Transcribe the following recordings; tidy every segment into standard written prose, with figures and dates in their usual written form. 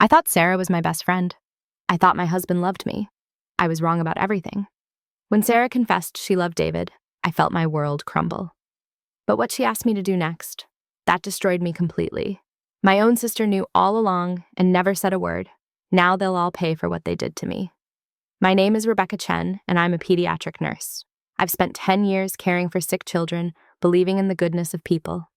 I thought Sarah was my best friend. I thought my husband loved me. I was wrong about everything. When Sarah confessed she loved David, I felt my world crumble. But what she asked me to do next, that destroyed me completely. My own sister knew all along and never said a word. Now they'll all pay for what they did to me. My name is Rebecca Chen, and I'm a pediatric nurse. I've spent 10 years caring for sick children, believing in the goodness of people.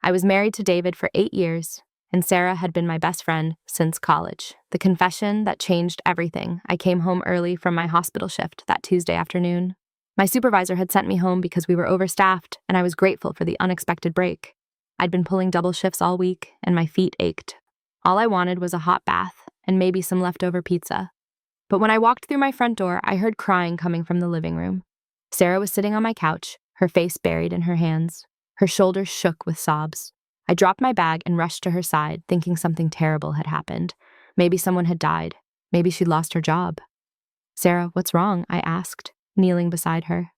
I was married to David for 8 years, and Sarah had been my best friend since college. The confession that changed everything. I came home early from my hospital shift that Tuesday afternoon. My supervisor had sent me home because we were overstaffed, and I was grateful for the unexpected break. I'd been pulling double shifts all week, and my feet ached. All I wanted was a hot bath and maybe some leftover pizza. But when I walked through my front door, I heard crying coming from the living room. Sarah was sitting on my couch, her face buried in her hands. Her shoulders shook with sobs. I dropped my bag and rushed to her side, thinking something terrible had happened. Maybe someone had died. Maybe she'd lost her job. "Sarah, what's wrong?" I asked, kneeling beside her.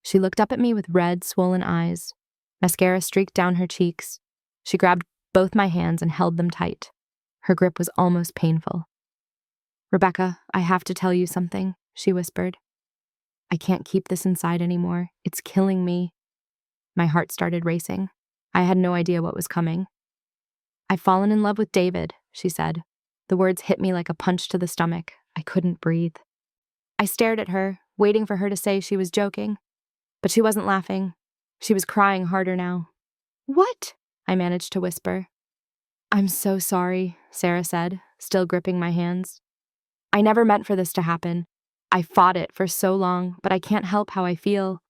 She looked up at me with red, swollen eyes. Mascara streaked down her cheeks. She grabbed both my hands and held them tight. Her grip was almost painful. "Rebecca, I have to tell you something," she whispered. "I can't keep this inside anymore. It's killing me." My heart started racing. I had no idea what was coming. "I've fallen in love with David," she said. The words hit me like a punch to the stomach. I couldn't breathe. I stared at her, waiting for her to say she was joking. But she wasn't laughing. She was crying harder now. "What?" I managed to whisper. "I'm so sorry," Sarah said, still gripping my hands. "I never meant for this to happen. I fought it for so long, but I can't help how I feel.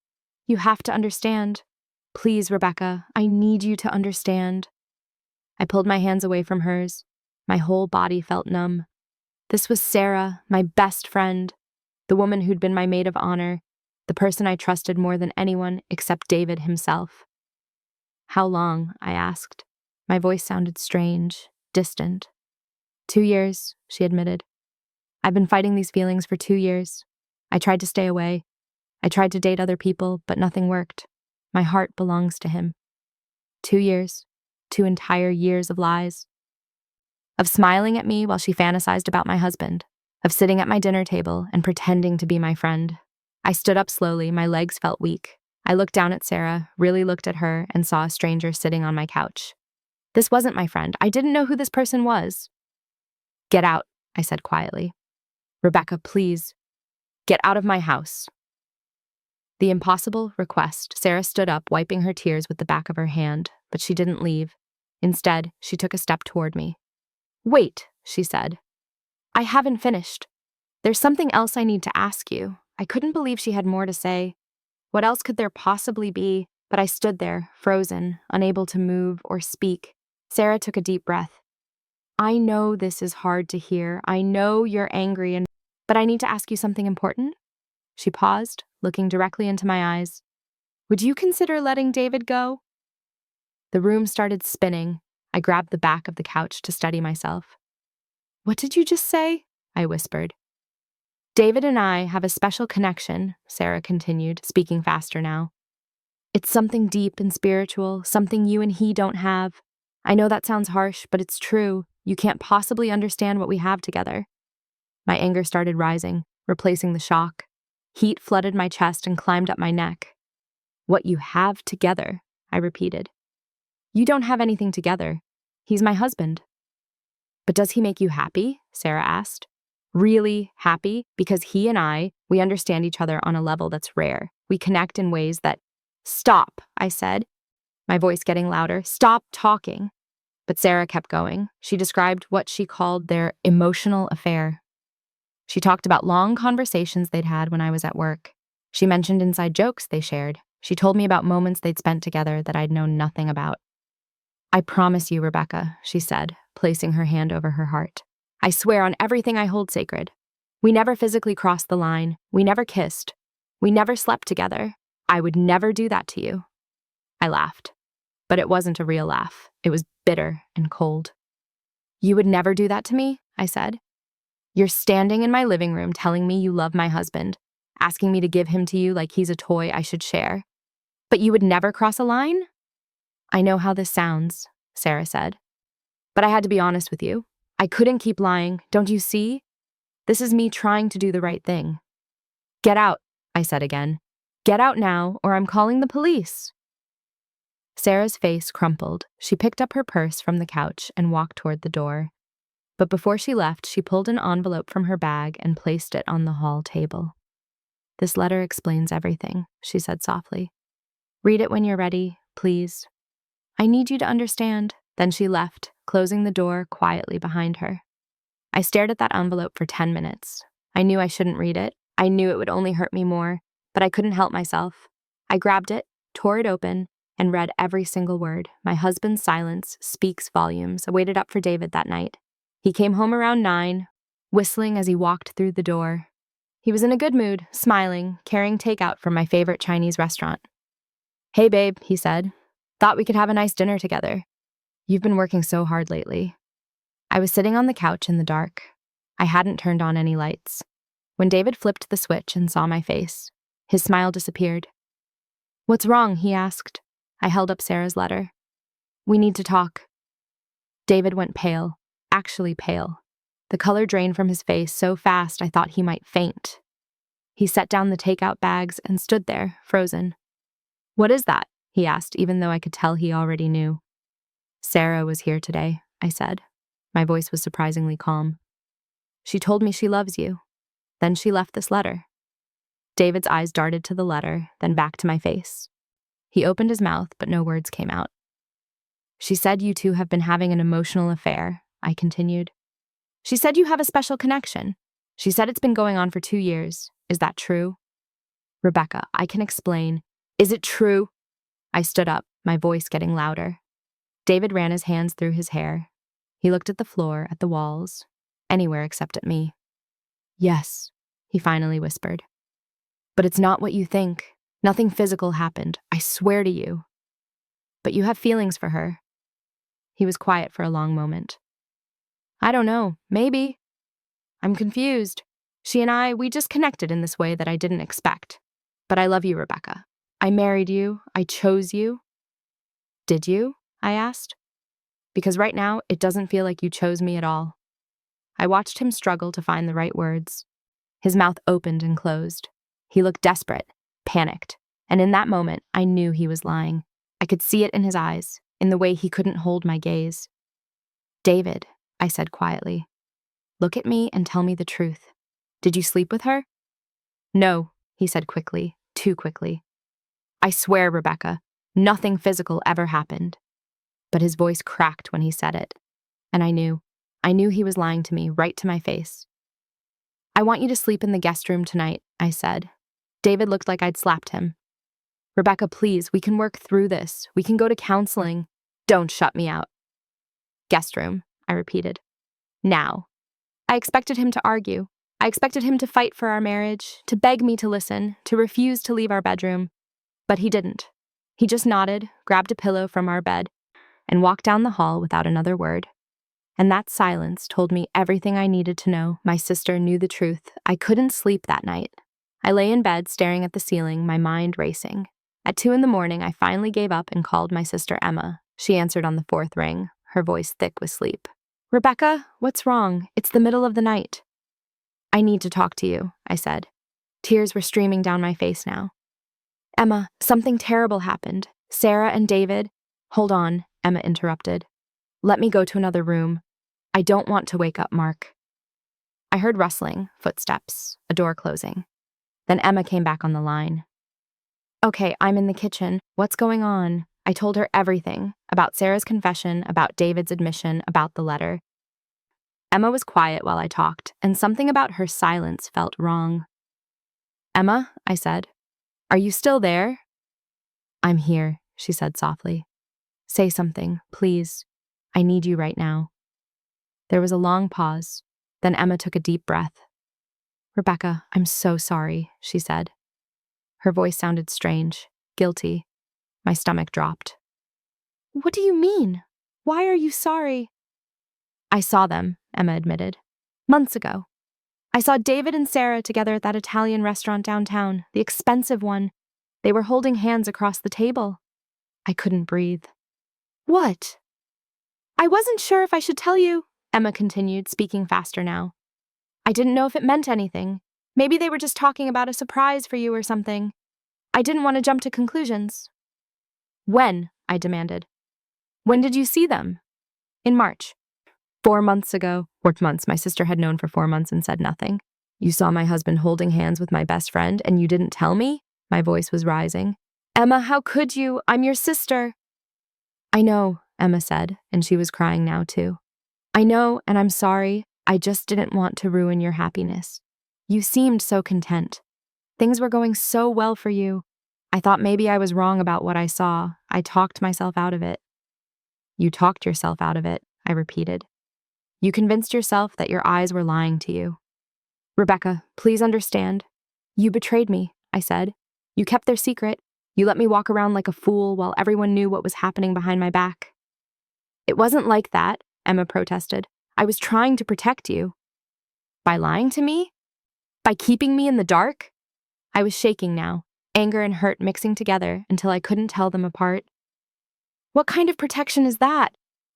You have to understand. Please, Rebecca, I need you to understand." I pulled my hands away from hers. My whole body felt numb. This was Sarah, my best friend, the woman who'd been my maid of honor, the person I trusted more than anyone except David himself. "How long?" I asked. My voice sounded strange, distant. 2 years, she admitted. "I've been fighting these feelings for 2 years. I tried to stay away. I tried to date other people, but nothing worked. My heart belongs to him." 2 years, 2 entire years of lies. Of smiling at me while she fantasized about my husband. Of sitting at my dinner table and pretending to be my friend. I stood up slowly, my legs felt weak. I looked down at Sarah, really looked at her, and saw a stranger sitting on my couch. This wasn't my friend. I didn't know who this person was. "Get out," I said quietly. "Rebecca, please. Get out of my house." The impossible request. Sarah stood up, wiping her tears with the back of her hand, but she didn't leave. Instead, she took a step toward me. "Wait," she said. "I haven't finished. There's something else I need to ask you." I couldn't believe she had more to say. What else could there possibly be? But I stood there, frozen, unable to move or speak. Sarah took a deep breath. "I know this is hard to hear. I know you're angry, but I need to ask you something important." She paused, looking directly into my eyes. "Would you consider letting David go?" The room started spinning. I grabbed the back of the couch to steady myself. "What did you just say?" I whispered. "David and I have a special connection," Sarah continued, speaking faster now. "It's something deep and spiritual, something you and he don't have. I know that sounds harsh, but it's true. You can't possibly understand what we have together." My anger started rising, replacing the shock. Heat flooded my chest and climbed up my neck. "What you have together," I repeated. "You don't have anything together. He's my husband." "But does he make you happy?" Sarah asked. "Really happy? Because he and we understand each other on a level that's rare. We connect in ways that—" "Stop," I said, my voice getting louder. "Stop talking." But Sarah kept going. She described what she called their emotional affair. She talked about long conversations they'd had when I was at work. She mentioned inside jokes they shared. She told me about moments they'd spent together that I'd known nothing about. "I promise you, Rebecca," she said, placing her hand over her heart. "I swear on everything I hold sacred. We never physically crossed the line. We never kissed. We never slept together. I would never do that to you." I laughed. But it wasn't a real laugh. It was bitter and cold. "You would never do that to me?" I said. "You're standing in my living room telling me you love my husband, asking me to give him to you like he's a toy I should share. But you would never cross a line?" "I know how this sounds," Sarah said. "But I had to be honest with you. I couldn't keep lying, don't you see? This is me trying to do the right thing. Get out, I said again. Get out now, or I'm calling the police. Sarah's face crumpled. She picked up her purse from the couch and walked toward the door. But before she left, she pulled an envelope from her bag and placed it on the hall table. This letter explains everything, she said softly. Read it when you're ready, please. I need you to understand. Then she left, closing the door quietly behind her. I stared at that envelope for 10 minutes. I knew I shouldn't read it. I knew it would only hurt me more, but I couldn't help myself. I grabbed it, tore it open, and read every single word. My husband's silence speaks volumes. I waited up for David that night. He came home around 9, whistling as he walked through the door. He was in a good mood, smiling, carrying takeout from my favorite Chinese restaurant. Hey, babe, he said. Thought we could have a nice dinner together. You've been working so hard lately. I was sitting on the couch in the dark. I hadn't turned on any lights. When David flipped the switch and saw my face, his smile disappeared. What's wrong? He asked. I held up Sarah's letter. We need to talk. David went pale, actually pale. The color drained from his face so fast I thought he might faint. He set down the takeout bags and stood there, frozen. What is that? He asked, even though I could tell he already knew. Sarah was here today, I said. My voice was surprisingly calm. She told me she loves you. Then she left this letter. David's eyes darted to the letter, then back to my face. He opened his mouth, but no words came out. She said you two have been having an emotional affair, I continued. She said you have a special connection. She said it's been going on for 2 years. Is that true? Rebecca, I can explain. Is it true? I stood up, my voice getting louder. David ran his hands through his hair. He looked at the floor, at the walls, anywhere except at me. Yes, he finally whispered. But it's not what you think. Nothing physical happened, I swear to you. But you have feelings for her. He was quiet for a long moment. I don't know, maybe. I'm confused. She and I, we just connected in this way that I didn't expect. But I love you, Rebecca. I married you. I chose you. Did you? I asked. Because right now, it doesn't feel like you chose me at all. I watched him struggle to find the right words. His mouth opened and closed. He looked desperate, panicked, and in that moment, I knew he was lying. I could see it in his eyes, in the way he couldn't hold my gaze. David, I said quietly, look at me and tell me the truth. Did you sleep with her? No, he said quickly, too quickly. I swear, Rebecca, nothing physical ever happened. But his voice cracked when he said it, and I knew he was lying to me right to my face. I want you to sleep in the guest room tonight, I said. David looked like I'd slapped him. Rebecca, please, we can work through this. We can go to counseling. Don't shut me out. Guest room, I repeated. Now. I expected him to argue. I expected him to fight for our marriage, to beg me to listen, to refuse to leave our bedroom. But he didn't. He just nodded, grabbed a pillow from our bed, and walked down the hall without another word. And that silence told me everything I needed to know. My sister knew the truth. I couldn't sleep that night. I lay in bed staring at the ceiling, my mind racing. At 2 a.m, I finally gave up and called my sister Emma. She answered on the 4th ring, her voice thick with sleep. Rebecca, what's wrong? It's the middle of the night. I need to talk to you, I said. Tears were streaming down my face now. Emma, something terrible happened. Sarah and David. Hold on, Emma interrupted. Let me go to another room. I don't want to wake up Mark. I heard rustling, footsteps, a door closing. Then Emma came back on the line. Okay, I'm in the kitchen. What's going on? I told her everything, about Sarah's confession, about David's admission, about the letter. Emma was quiet while I talked, and something about her silence felt wrong. Emma, I said, are you still there? I'm here, she said softly. Say something, please. I need you right now. There was a long pause. Then Emma took a deep breath. Rebecca, I'm so sorry, she said. Her voice sounded strange, guilty. My stomach dropped. What do you mean? Why are you sorry? I saw them, Emma admitted. Months ago. I saw David and Sarah together at that Italian restaurant downtown, the expensive one. They were holding hands across the table. I couldn't breathe. What? I wasn't sure if I should tell you. Emma continued, speaking faster now. I didn't know if it meant anything. Maybe they were just talking about a surprise for you or something. I didn't want to jump to conclusions. When? I demanded. When did you see them? In March. 4 months ago. 4 months. My sister had known for 4 months and said nothing. You saw my husband holding hands with my best friend and you didn't tell me? My voice was rising. Emma, how could you? I'm your sister. I know, Emma said, and she was crying now too. I know, and I'm sorry. I just didn't want to ruin your happiness. You seemed so content. Things were going so well for you. I thought maybe I was wrong about what I saw. I talked myself out of it. You talked yourself out of it, I repeated. You convinced yourself that your eyes were lying to you. Rebecca, please understand. You betrayed me, I said. You kept their secret. You let me walk around like a fool while everyone knew what was happening behind my back. It wasn't like that, Emma protested. I was trying to protect you. By lying to me? By keeping me in the dark? I was shaking now, anger and hurt mixing together until I couldn't tell them apart. What kind of protection is that?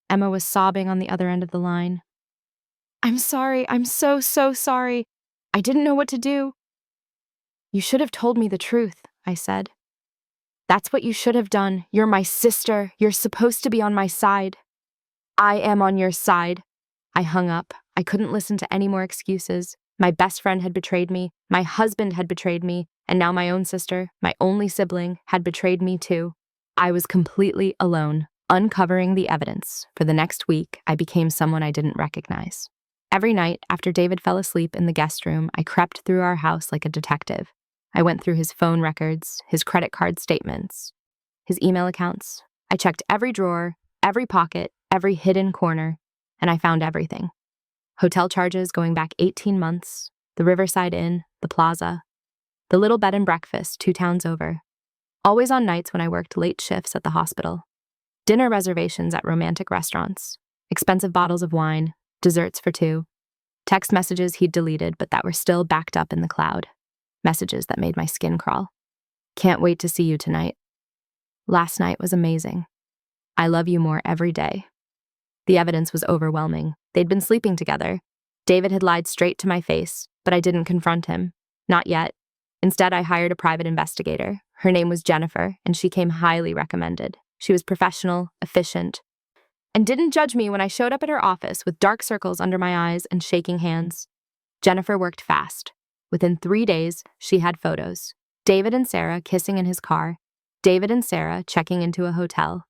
Emma was sobbing on the other end of the line. I'm sorry. I'm so sorry. I didn't know what to do. You should have told me the truth, I said. That's what you should have done. You're my sister. You're supposed to be on my side. I am on your side. I hung up. I couldn't listen to any more excuses. My best friend had betrayed me. My husband had betrayed me. And now my own sister, my only sibling, had betrayed me too. I was completely alone, uncovering the evidence. For the next week, I became someone I didn't recognize. Every night, after David fell asleep in the guest room, I crept through our house like a detective. I went through his phone records, his credit card statements, his email accounts. I checked every drawer, every pocket, every hidden corner, and I found everything. Hotel charges going back 18 months, the Riverside Inn, the Plaza, the little bed and breakfast 2 towns over. Always on nights when I worked late shifts at the hospital. Dinner reservations at romantic restaurants, expensive bottles of wine, desserts for 2. Text messages he'd deleted but that were still backed up in the cloud. Messages that made my skin crawl. Can't wait to see you tonight. Last night was amazing. I love you more every day. The evidence was overwhelming. They'd been sleeping together. David had lied straight to my face, but I didn't confront him. Not yet. Instead, I hired a private investigator. Her name was Jennifer, and she came highly recommended. She was professional, efficient, and didn't judge me when I showed up at her office with dark circles under my eyes and shaking hands. Jennifer worked fast. Within 3 days, she had photos. David and Sarah kissing in his car. David and Sarah checking into a hotel.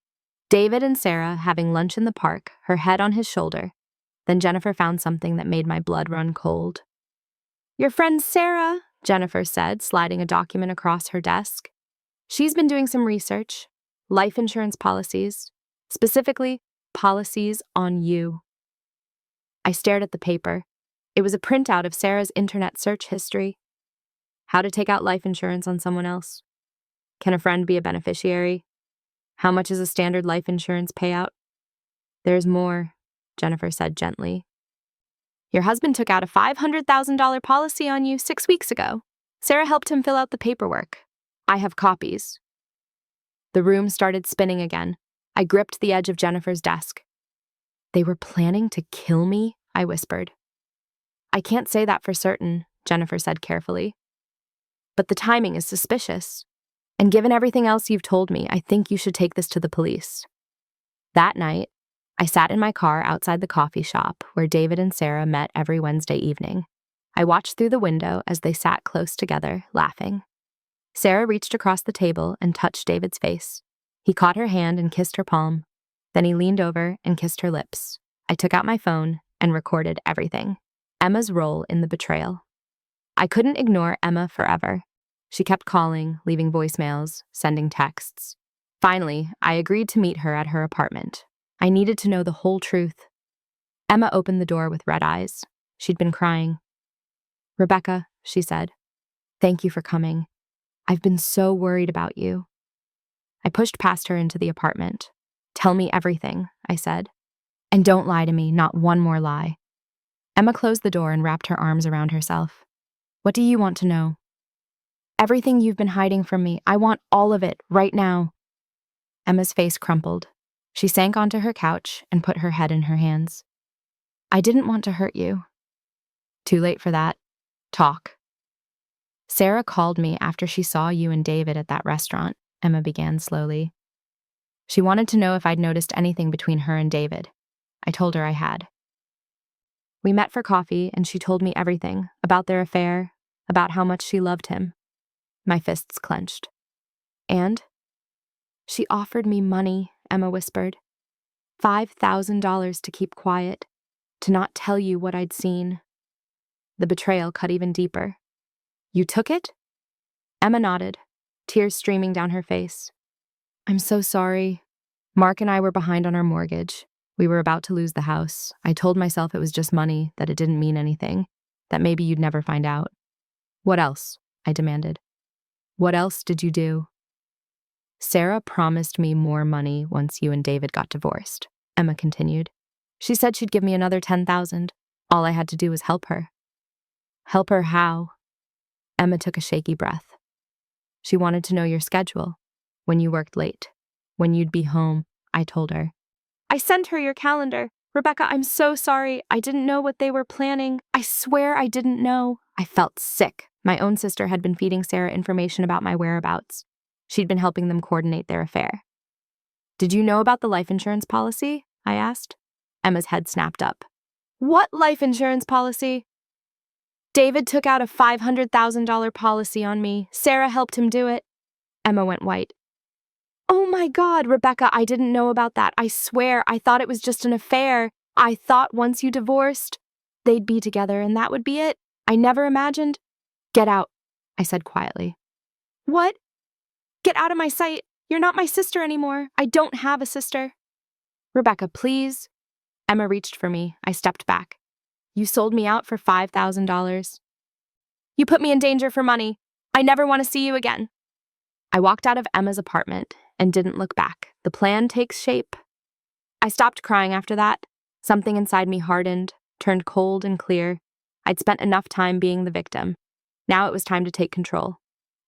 David and Sarah having lunch in the park, her head on his shoulder. Then Jennifer found something that made my blood run cold. Your friend Sarah, Jennifer said, sliding a document across her desk. She's been doing some research. Life insurance policies. Specifically, policies on you. I stared at the paper. It was a printout of Sarah's internet search history. How to take out life insurance on someone else. Can a friend be a beneficiary? How much is a standard life insurance payout? There's more, Jennifer said gently. Your husband took out a $500,000 policy on you 6 weeks ago. Sarah helped him fill out the paperwork. I have copies. The room started spinning again. I gripped the edge of Jennifer's desk. They were planning to kill me, I whispered. I can't say that for certain, Jennifer said carefully. But the timing is suspicious. And given everything else you've told me, I think you should take this to the police. That night, I sat in my car outside the coffee shop where David and Sarah met every Wednesday evening. I watched through the window as they sat close together, laughing. Sarah reached across the table and touched David's face. He caught her hand and kissed her palm. Then he leaned over and kissed her lips. I took out my phone and recorded everything. Emma's role in the betrayal. I couldn't ignore Emma forever. She kept calling, leaving voicemails, sending texts. Finally, I agreed to meet her at her apartment. I needed to know the whole truth. Emma opened the door with red eyes. She'd been crying. Rebecca, she said, thank you for coming. I've been so worried about you. I pushed past her into the apartment. Tell me everything, I said. And don't lie to me, not one more lie. Emma closed the door and wrapped her arms around herself. What do you want to know? Everything you've been hiding from me. I want all of it, right now. Emma's face crumpled. She sank onto her couch and put her head in her hands. I didn't want to hurt you. Too late for that. Talk. Sarah called me after she saw you and David at that restaurant, Emma began slowly. She wanted to know if I'd noticed anything between her and David. I told her I had. We met for coffee, and she told me everything about their affair, about how much she loved him. My fists clenched. And she offered me money, Emma whispered. $5,000 to keep quiet, to not tell you what I'd seen. The betrayal cut even deeper. You took it? Emma nodded, tears streaming down her face. I'm so sorry. Mark and I were behind on our mortgage. We were about to lose the house. I told myself it was just money, that it didn't mean anything, that maybe you'd never find out. What else? I demanded. What else did you do? Sarah promised me more money once you and David got divorced, Emma continued. She said she'd give me another $10,000. All I had to do was help her. Help her how? Emma took a shaky breath. She wanted to know your schedule, when you worked late, when you'd be home, I told her. I sent her your calendar. Rebecca, I'm so sorry. I didn't know what they were planning. I swear I didn't know. I felt sick. My own sister had been feeding Sarah information about my whereabouts. She'd been helping them coordinate their affair. Did you know about the life insurance policy? I asked. Emma's head snapped up. What life insurance policy? David took out a $500,000 policy on me. Sarah helped him do it. Emma went white. Oh my God, Rebecca, I didn't know about that. I swear, I thought it was just an affair. I thought once you divorced, they'd be together and that would be it. I never imagined. Get out, I said quietly. What? Get out of my sight. You're not my sister anymore. I don't have a sister. Rebecca, please. Emma reached for me. I stepped back. You sold me out for $5,000. You put me in danger for money. I never want to see you again. I walked out of Emma's apartment and didn't look back. The plan takes shape. I stopped crying after that. Something inside me hardened, turned cold and clear. I'd spent enough time being the victim. Now it was time to take control.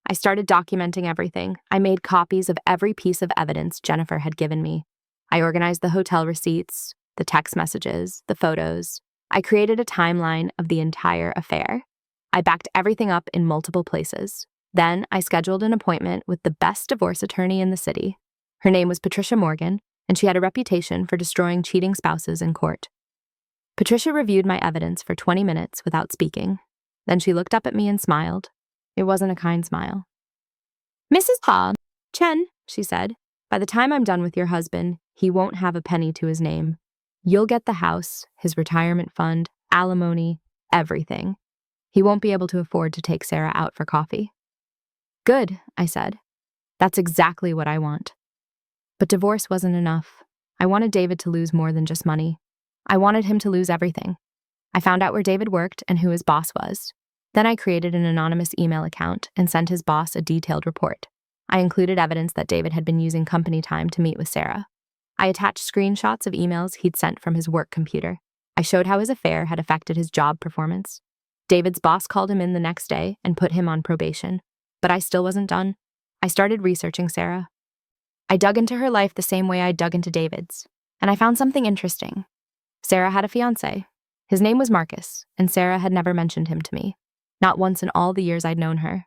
I started documenting everything. I made copies of every piece of evidence Jennifer had given me. I organized the hotel receipts, the text messages, the photos. I created a timeline of the entire affair. I backed everything up in multiple places. Then I scheduled an appointment with the best divorce attorney in the city. Her name was Patricia Morgan, and she had a reputation for destroying cheating spouses in court. Patricia reviewed my evidence for 20 minutes without speaking. Then she looked up at me and smiled. It wasn't a kind smile. Mrs. Chen, she said, by the time I'm done with your husband, he won't have a penny to his name. You'll get the house, his retirement fund, alimony, everything. He won't be able to afford to take Sarah out for coffee. Good, I said. That's exactly what I want. But divorce wasn't enough. I wanted David to lose more than just money. I wanted him to lose everything. I found out where David worked and who his boss was. Then I created an anonymous email account and sent his boss a detailed report. I included evidence that David had been using company time to meet with Sarah. I attached screenshots of emails he'd sent from his work computer. I showed how his affair had affected his job performance. David's boss called him in the next day and put him on probation. But I still wasn't done. I started researching Sarah. I dug into her life the same way I dug into David's, and I found something interesting. Sarah had a fiancé. His name was Marcus, and Sarah had never mentioned him to me, not once in all the years I'd known her.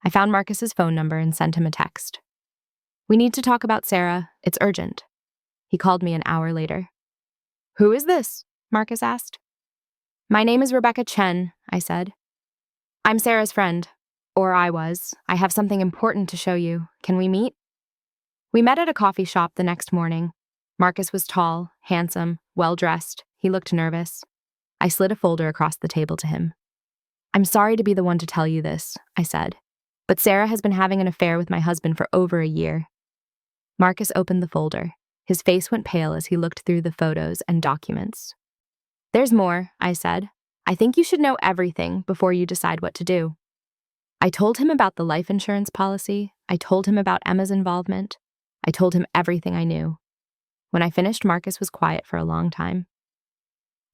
I found Marcus's phone number and sent him a text. We need to talk about Sarah. It's urgent. He called me an hour later. Who is this? Marcus asked. My name is Rebecca Chen, I said. I'm Sarah's friend. Or I was. I have something important to show you. Can we meet? We met at a coffee shop the next morning. Marcus was tall, handsome, well-dressed. He looked nervous. I slid a folder across the table to him. I'm sorry to be the one to tell you this, I said, but Sarah has been having an affair with my husband for over a year. Marcus opened the folder. His face went pale as he looked through the photos and documents. There's more, I said. I think you should know everything before you decide what to do. I told him about the life insurance policy. I told him about Emma's involvement. I told him everything I knew. When I finished, Marcus was quiet for a long time.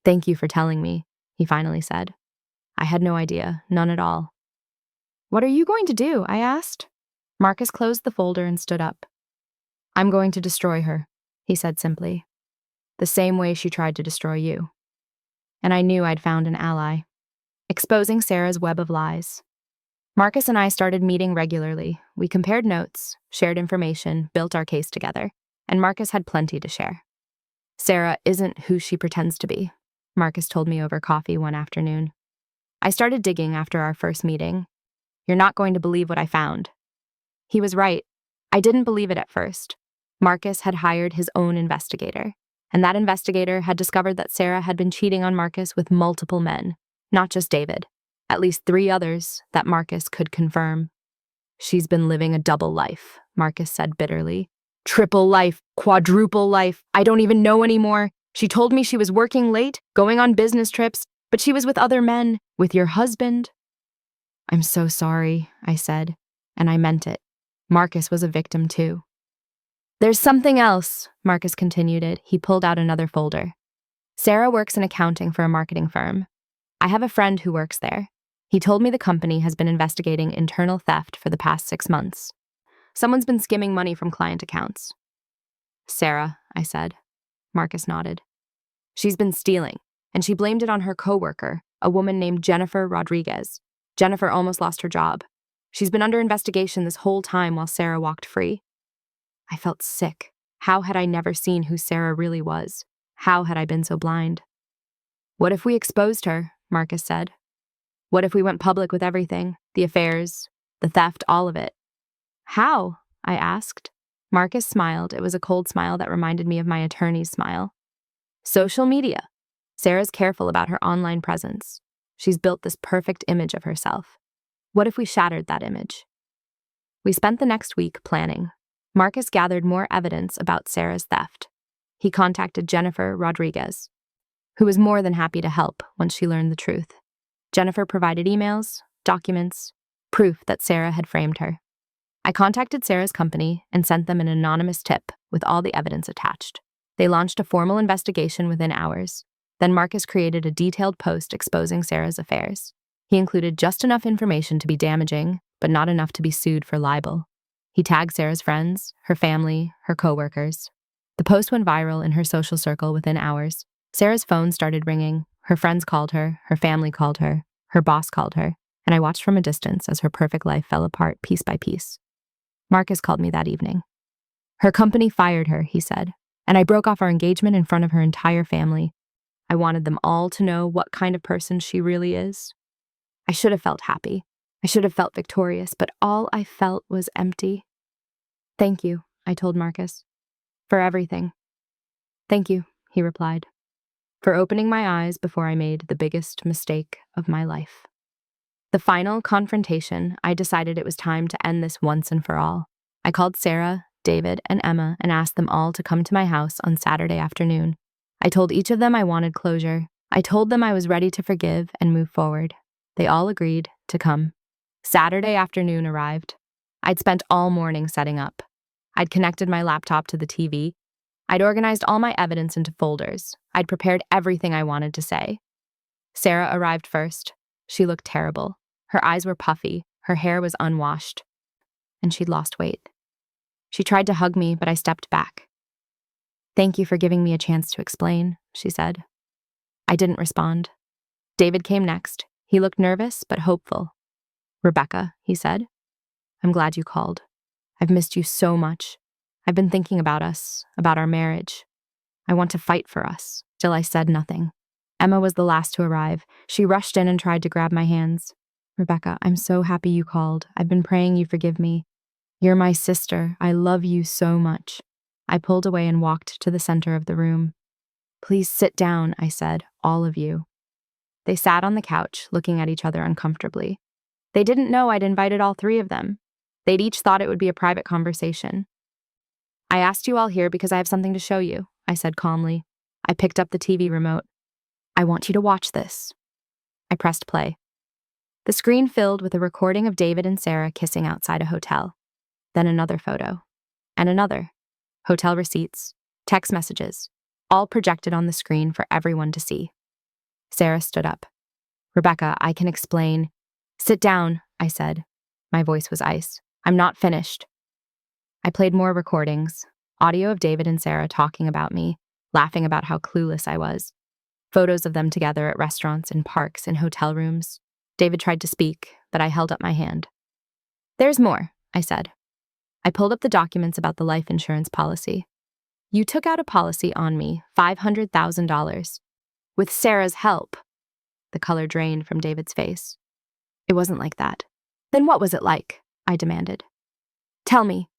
Thank you for telling me, he finally said. I had no idea, none at all. What are you going to do? I asked. Marcus closed the folder and stood up. I'm going to destroy her, he said simply. The same way she tried to destroy you. and I knew I'd found an ally. Exposing Sarah's web of lies. Marcus and I started meeting regularly. We compared notes, shared information, built our case together, and Marcus had plenty to share. Sarah isn't who she pretends to be, Marcus told me over coffee one afternoon. I started digging after our first meeting. You're not going to believe what I found. He was right. I didn't believe it at first. Marcus had hired his own investigator, and that investigator had discovered that Sarah had been cheating on Marcus with multiple men, not just David, at least 3 others that Marcus could confirm. She's been living a double life, Marcus said bitterly. Triple life, quadruple life, I don't even know anymore. She told me she was working late, going on business trips, but she was with other men, with your husband. I'm so sorry, I said, and I meant it. Marcus was a victim too. There's something else, Marcus continued it. He pulled out another folder. Sarah works in accounting for a marketing firm. I have a friend who works there. He told me the company has been investigating internal theft for the past 6 months. Someone's been skimming money from client accounts. Sarah, I said. Marcus nodded. She's been stealing, and she blamed it on her coworker, a woman named Jennifer Rodriguez. Jennifer almost lost her job. She's been under investigation this whole time while Sarah walked free. I felt sick. How had I never seen who Sarah really was? How had I been so blind? What if we exposed her? Marcus said. What if we went public with everything? The affairs, the theft, all of it. How? I asked. Marcus smiled. It was a cold smile that reminded me of my attorney's smile. Social media. Sarah's careful about her online presence. She's built this perfect image of herself. What if we shattered that image? We spent the next week planning. Marcus gathered more evidence about Sarah's theft. He contacted Jennifer Rodriguez, who was more than happy to help once she learned the truth. Jennifer provided emails, documents, proof that Sarah had framed her. I contacted Sarah's company and sent them an anonymous tip with all the evidence attached. They launched a formal investigation within hours. Then Marcus created a detailed post exposing Sarah's affairs. He included just enough information to be damaging, but not enough to be sued for libel. He tagged Sarah's friends, her family, her coworkers. The post went viral in her social circle within hours. Sarah's phone started ringing. Her friends called her family called her boss called her, and I watched from a distance as her perfect life fell apart piece by piece. Marcus called me that evening. Her company fired her, he said, and I broke off our engagement in front of her entire family. I wanted them all to know what kind of person she really is. I should have felt happy. I should have felt victorious, but all I felt was empty. Thank you, I told Marcus. For everything. Thank you, he replied. For opening my eyes before I made the biggest mistake of my life. The final confrontation, I decided it was time to end this once and for all. I called Sarah, David, and Emma and asked them all to come to my house on Saturday afternoon. I told each of them I wanted closure. I told them I was ready to forgive and move forward. They all agreed to come. Saturday afternoon arrived. I'd spent all morning setting up. I'd connected my laptop to the TV. I'd organized all my evidence into folders. I'd prepared everything I wanted to say. Sarah arrived first. She looked terrible. Her eyes were puffy. Her hair was unwashed. And she'd lost weight. She tried to hug me, but I stepped back. Thank you for giving me a chance to explain, she said. I didn't respond. David came next. He looked nervous, but hopeful. Rebecca, he said. I'm glad you called. I've missed you so much. I've been thinking about us, about our marriage. I want to fight for us. Still, I said nothing. Emma was the last to arrive. She rushed in and tried to grab my hands. Rebecca, I'm so happy you called. I've been praying you forgive me. You're my sister. I love you so much. I pulled away and walked to the center of the room. Please sit down, I said, all of you. They sat on the couch, looking at each other uncomfortably. They didn't know I'd invited all 3 of them. They'd each thought it would be a private conversation. I asked you all here because I have something to show you, I said calmly. I picked up the TV remote. I want you to watch this. I pressed play. The screen filled with a recording of David and Sarah kissing outside a hotel. Then another photo. And another. Hotel receipts, text messages, all projected on the screen for everyone to see. Sarah stood up. Rebecca, I can explain. Sit down, I said. My voice was ice. I'm not finished. I played more recordings, audio of David and Sarah talking about me, laughing about how clueless I was. Photos of them together at restaurants, in parks, in hotel rooms. David tried to speak, but I held up my hand. "There's more," I said. I pulled up the documents about the life insurance policy. "You took out a policy on me, $500,000. With Sarah's help." The color drained from David's face. "It wasn't like that." "Then what was it like?" I demanded. "Tell me,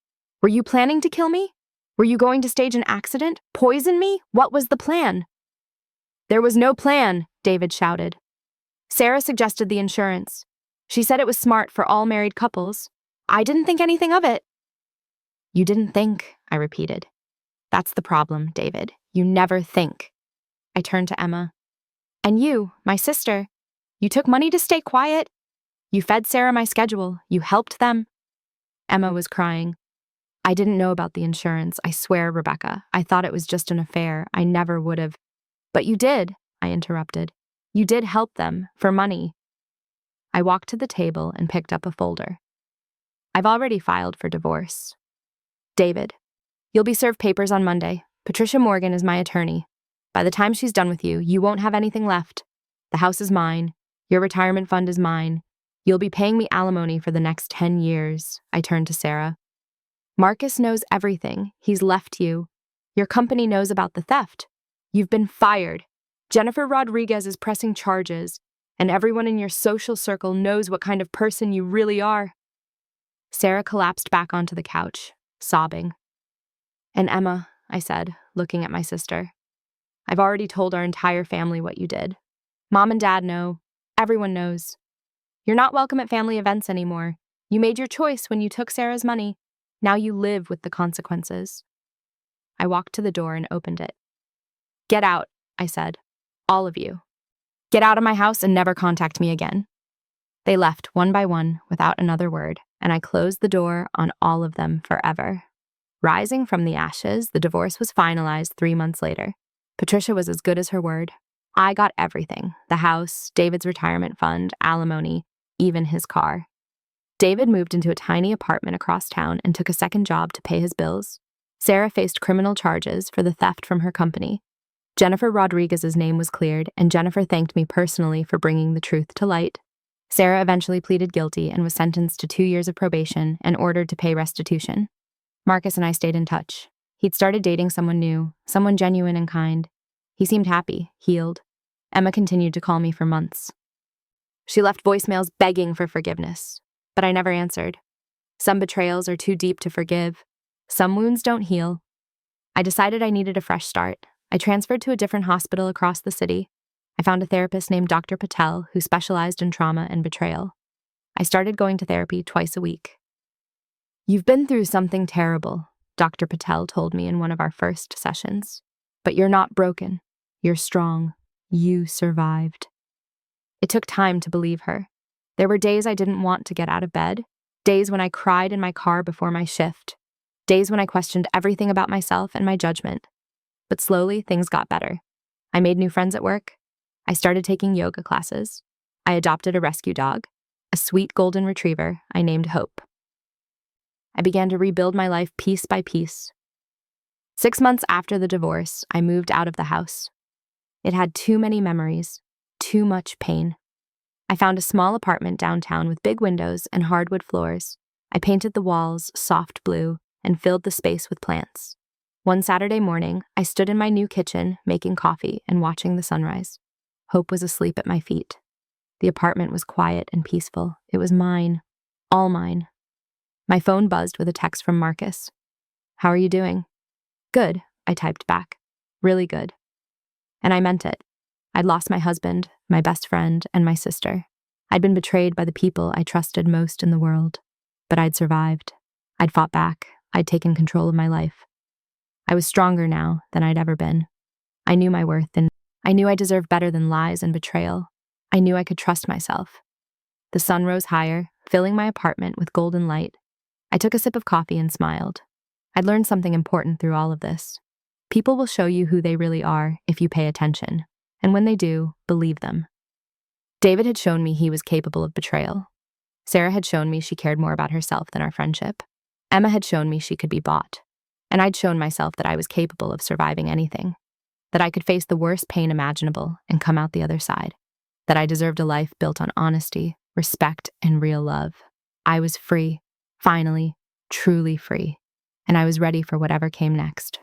were you planning to kill me? Were you going to stage an accident? Poison me? What was the plan?" "There was no plan," David shouted. "Sarah suggested the insurance. She said it was smart for all married couples. I didn't think anything of it." "You didn't think," I repeated. "That's the problem, David. You never think." I turned to Emma. "And you, my sister, you took money to stay quiet. You fed Sarah my schedule. You helped them." Emma was crying. "I didn't know about the insurance. I swear, Rebecca. I thought it was just an affair. I never would have." "But you did," I interrupted. "You did help them, for money." I walked to the table and picked up a folder. "I've already filed for divorce. David, you'll be served papers on Monday. Patricia Morgan is my attorney. By the time she's done with you, you won't have anything left. The house is mine. Your retirement fund is mine. You'll be paying me alimony for the next 10 years. I turned to Sarah. "Marcus knows everything. He's left you. Your company knows about the theft. You've been fired. Jennifer Rodriguez is pressing charges, and everyone in your social circle knows what kind of person you really are." Sarah collapsed back onto the couch, sobbing. "And Emma," I said, looking at my sister, "I've already told our entire family what you did. Mom and Dad know. Everyone knows. You're not welcome at family events anymore. You made your choice when you took Sarah's money. Now you live with the consequences." I walked to the door and opened it. "Get out," I said. "All of you. Get out of my house and never contact me again." They left one by one without another word, and I closed the door on all of them forever. Rising from the ashes, the divorce was finalized 3 months later. Patricia was as good as her word. I got everything: the house, David's retirement fund, alimony, even his car. David moved into a tiny apartment across town and took a second job to pay his bills. Sarah faced criminal charges for the theft from her company. Jennifer Rodriguez's name was cleared, and Jennifer thanked me personally for bringing the truth to light. Sarah eventually pleaded guilty and was sentenced to 2 years of probation and ordered to pay restitution. Marcus and I stayed in touch. He'd started dating someone new, someone genuine and kind. He seemed happy, healed. Emma continued to call me for months. She left voicemails begging for forgiveness, but I never answered. Some betrayals are too deep to forgive. Some wounds don't heal. I decided I needed a fresh start. I transferred to a different hospital across the city. I found a therapist named Dr. Patel who specialized in trauma and betrayal. I started going to therapy twice a week. "You've been through something terrible," Dr. Patel told me in one of our first sessions. "But you're not broken. You're strong. You survived." It took time to believe her. There were days I didn't want to get out of bed, days when I cried in my car before my shift, days when I questioned everything about myself and my judgment. But slowly, things got better. I made new friends at work. I started taking yoga classes. I adopted a rescue dog, a sweet golden retriever I named Hope. I began to rebuild my life piece by piece. 6 months after the divorce, I moved out of the house. It had too many memories, too much pain. I found a small apartment downtown with big windows and hardwood floors. I painted the walls soft blue and filled the space with plants. One Saturday morning, I stood in my new kitchen, making coffee and watching the sunrise. Hope was asleep at my feet. The apartment was quiet and peaceful. It was mine, all mine. My phone buzzed with a text from Marcus. "How are you doing?" "Good," I typed back. "Really good." And I meant it. I'd lost my husband, my best friend, and my sister. I'd been betrayed by the people I trusted most in the world. But I'd survived. I'd fought back. I'd taken control of my life. I was stronger now than I'd ever been. I knew my worth, and I knew I deserved better than lies and betrayal. I knew I could trust myself. The sun rose higher, filling my apartment with golden light. I took a sip of coffee and smiled. I'd learned something important through all of this. People will show you who they really are if you pay attention, and when they do, believe them. David had shown me he was capable of betrayal. Sarah had shown me she cared more about herself than our friendship. Emma had shown me she could be bought. And I'd shown myself that I was capable of surviving anything. that I could face the worst pain imaginable and come out the other side, that I deserved a life built on honesty, respect, and real love. I was free, finally, truly free, and I was ready for whatever came next.